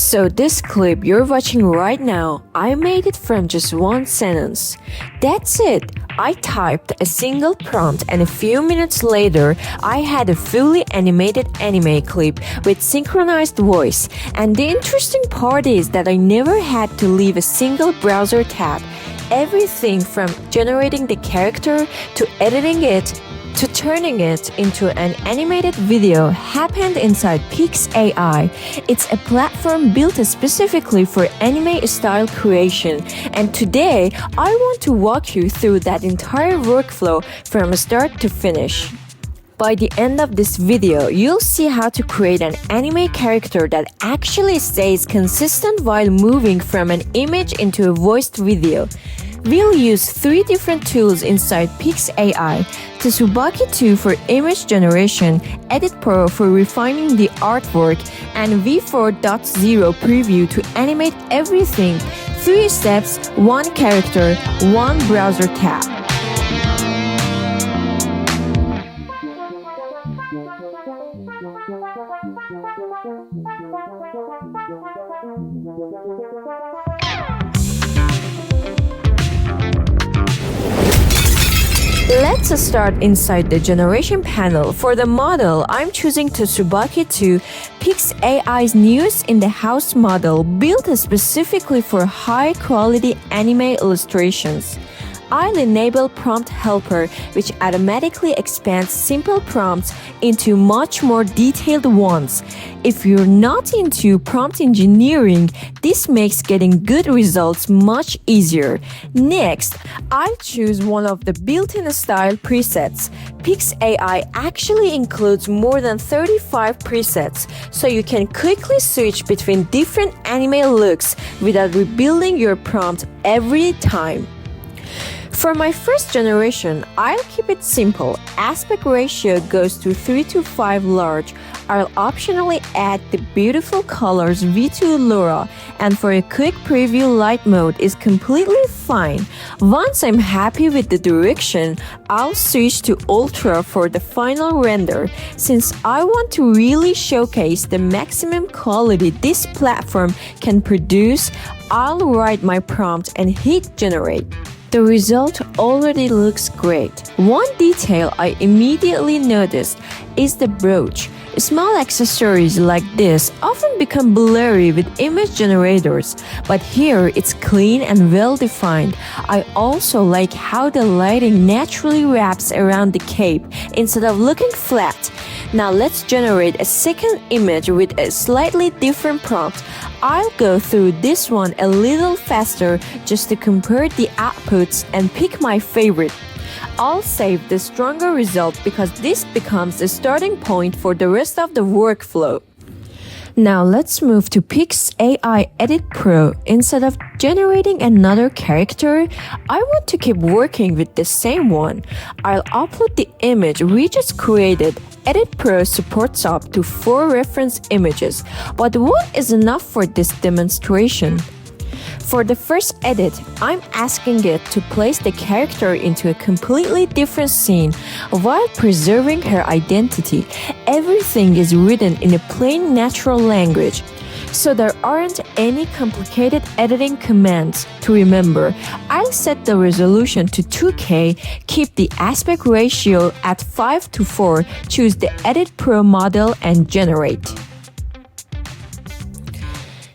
So this clip you're watching right now, I made it from just one sentence. That's it. I typed a single prompt and a few minutes later, I had a fully animated anime clip with synchronized voice. And the interesting part is that I never had to leave a single browser tab. Everything from generating the character to editing it to turning it into an animated video happened inside PixAI. It's a platform built specifically for anime style creation, and today I want to walk you through that entire workflow from start to finish. By the end of this video, you'll see how to create an anime character that actually stays consistent while moving from an image into a voiced video. We'll use 3 different tools inside PixAI: Tsubaki 2 for image generation, Edit Pro for refining the artwork, and V4.0 Preview to animate everything. 3 steps, 1 character, 1 browser tab. Let's start inside the generation panel. For the model, I'm choosing Tsubaki 2, PixAI's newest in-the-house model built specifically for high-quality anime illustrations. I'll enable Prompt Helper, which automatically expands simple prompts into much more detailed ones. If you're not into prompt engineering, this makes getting good results much easier. Next, I'll choose one of the built-in style presets. PixAI actually includes more than 35 presets, so you can quickly switch between different anime looks without rebuilding your prompt every time. For my first generation, I'll keep it simple. Aspect ratio goes to 3:5 large. I'll optionally add the beautiful colors V2 LoRA, and for a quick preview light mode is completely fine. Once I'm happy with the direction, I'll switch to Ultra for the final render. Since I want to really showcase the maximum quality this platform can produce, I'll write my prompt and hit generate. The result already looks great. One detail I immediately noticed is the brooch. Small accessories like this often become blurry with image generators, but here it's clean and well defined. I also like how the lighting naturally wraps around the cape instead of looking flat. Now let's generate a second image with a slightly different prompt. I'll go through this one a little faster just to compare the outputs and pick my favorite. I'll save the stronger result because this becomes the starting point for the rest of the workflow. Now let's move to PixAI Edit Pro. Instead of generating another character, I want to keep working with the same one. I'll upload the image we just created. Edit Pro supports up to 4 reference images, but what is enough for this demonstration? For the first edit, I'm asking it to place the character into a completely different scene while preserving her identity. Everything is written in a plain natural language, so there aren't any complicated editing commands to remember. I'll set the resolution to 2K, keep the aspect ratio at 5:4, choose the Edit Pro model and generate.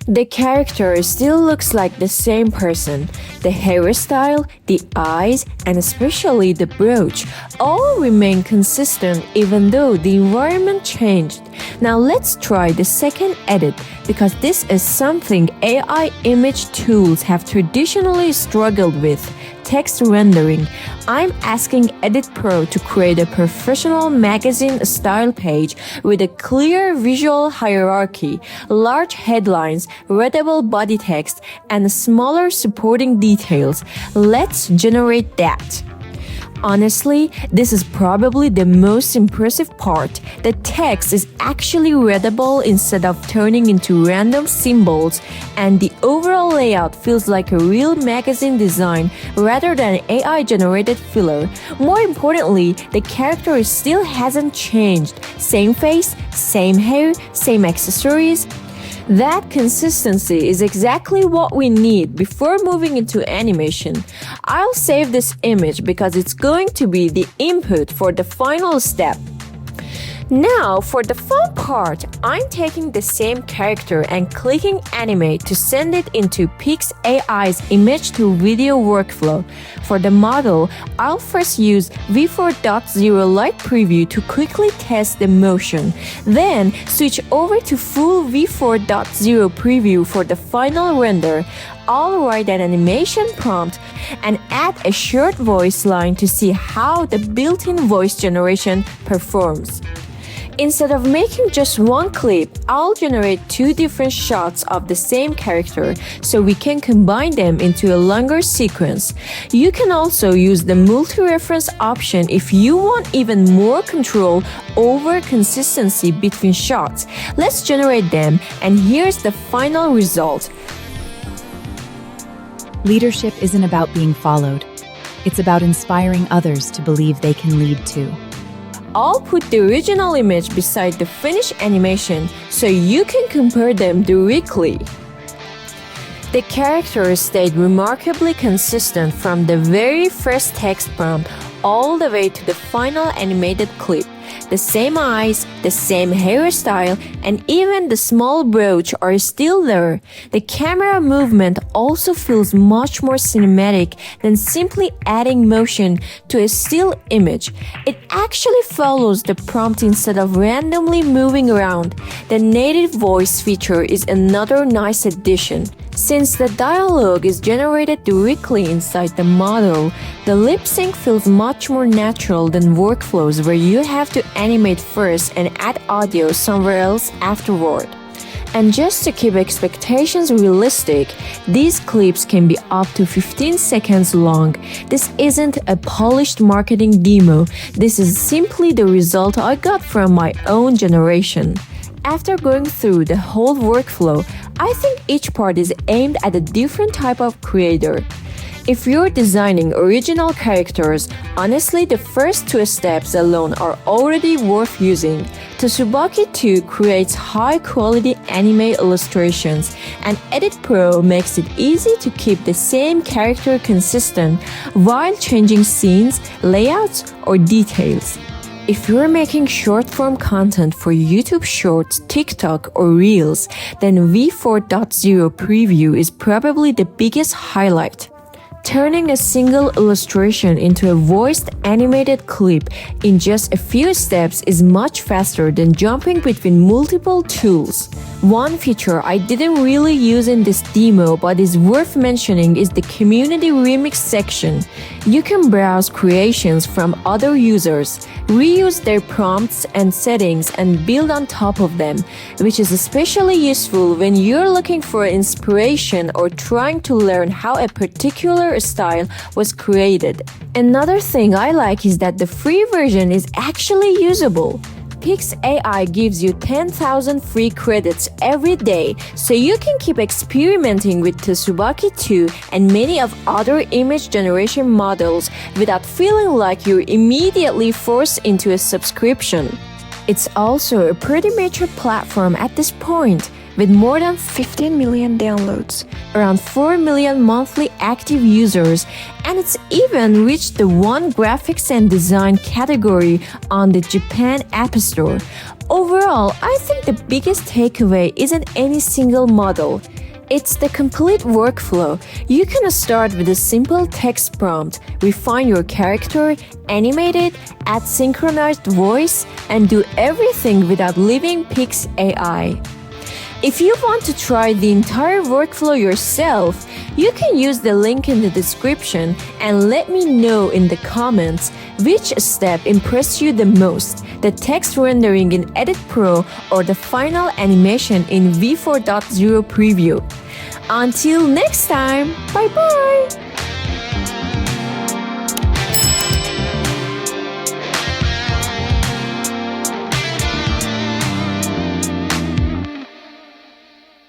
The character still looks like the same person. The hairstyle, the eyes, and especially the brooch all remain consistent even though the environment changed. Now let's try the second edit because this is something AI image tools have traditionally struggled with: text rendering. I'm asking Edit Pro to create a professional magazine style page with a clear visual hierarchy, large headlines, readable body text, and smaller supporting details. Let's generate that. Honestly, this is probably the most impressive part. The text is actually readable instead of turning into random symbols, and the overall layout feels like a real magazine design rather than AI-generated filler. More importantly, the character still hasn't changed. Same face, same hair, same accessories. That consistency is exactly what we need before moving into animation. I'll save this image because it's going to be the input for the final step. Now, for the fun part, I'm taking the same character and clicking Animate to send it into PixAI's image-to-video workflow. For the model, I'll first use V4.0 Light Preview to quickly test the motion, then switch over to full V4.0 Preview for the final render. I'll write an animation prompt and add a short voice line to see how the built-in voice generation performs. Instead of making just one clip, I'll generate two different shots of the same character so we can combine them into a longer sequence. You can also use the multi-reference option if you want even more control over consistency between shots. Let's generate them, and here's the final result. Leadership isn't about being followed. It's about inspiring others to believe they can lead too. I'll put the original image beside the finished animation so you can compare them directly. The characters stayed remarkably consistent from the very first text prompt all the way to the final animated clip. The same eyes, the same hairstyle, and even the small brooch are still there. The camera movement also feels much more cinematic than simply adding motion to a still image. It actually follows the prompt instead of randomly moving around. The native voice feature is another nice addition. Since the dialogue is generated directly inside the model, the lip sync feels much more natural than workflows where you have to animate first and add audio somewhere else afterward. And just to keep expectations realistic, these clips can be up to 15 seconds long. This isn't a polished marketing demo. This is simply the result I got from my own generation. After going through the whole workflow, I think each part is aimed at a different type of creator. If you're designing original characters, honestly the first two steps alone are already worth using. Tsubaki 2 creates high-quality anime illustrations, and Edit Pro makes it easy to keep the same character consistent while changing scenes, layouts, or details. If you're making short-form content for YouTube Shorts, TikTok, or Reels, then V4.0 Preview is probably the biggest highlight. Turning a single illustration into a voiced animated clip in just a few steps is much faster than jumping between multiple tools. One feature I didn't really use in this demo but is worth mentioning is the community remix section. You can browse creations from other users, reuse their prompts and settings and build on top of them, which is especially useful when you're looking for inspiration or trying to learn how a particular style was created. Another thing I like is that the free version is actually usable. PixAI gives you 10,000 free credits every day, so you can keep experimenting with Tsubaki 2 and many of other image generation models without feeling like you're immediately forced into a subscription. It's also a pretty mature platform at this point, with more than 15 million downloads, around 4 million monthly active users, and it's even reached the One Graphics and Design category on the Japan App Store. Overall, I think the biggest takeaway isn't any single model. It's the complete workflow. You can start with a simple text prompt, refine your character, animate it, add synchronized voice, and do everything without leaving PixAI. If you want to try the entire workflow yourself, you can use the link in the description and let me know in the comments which step impressed you the most, the text rendering in Edit Pro or the final animation in V4.0 Preview. Until next time, bye bye!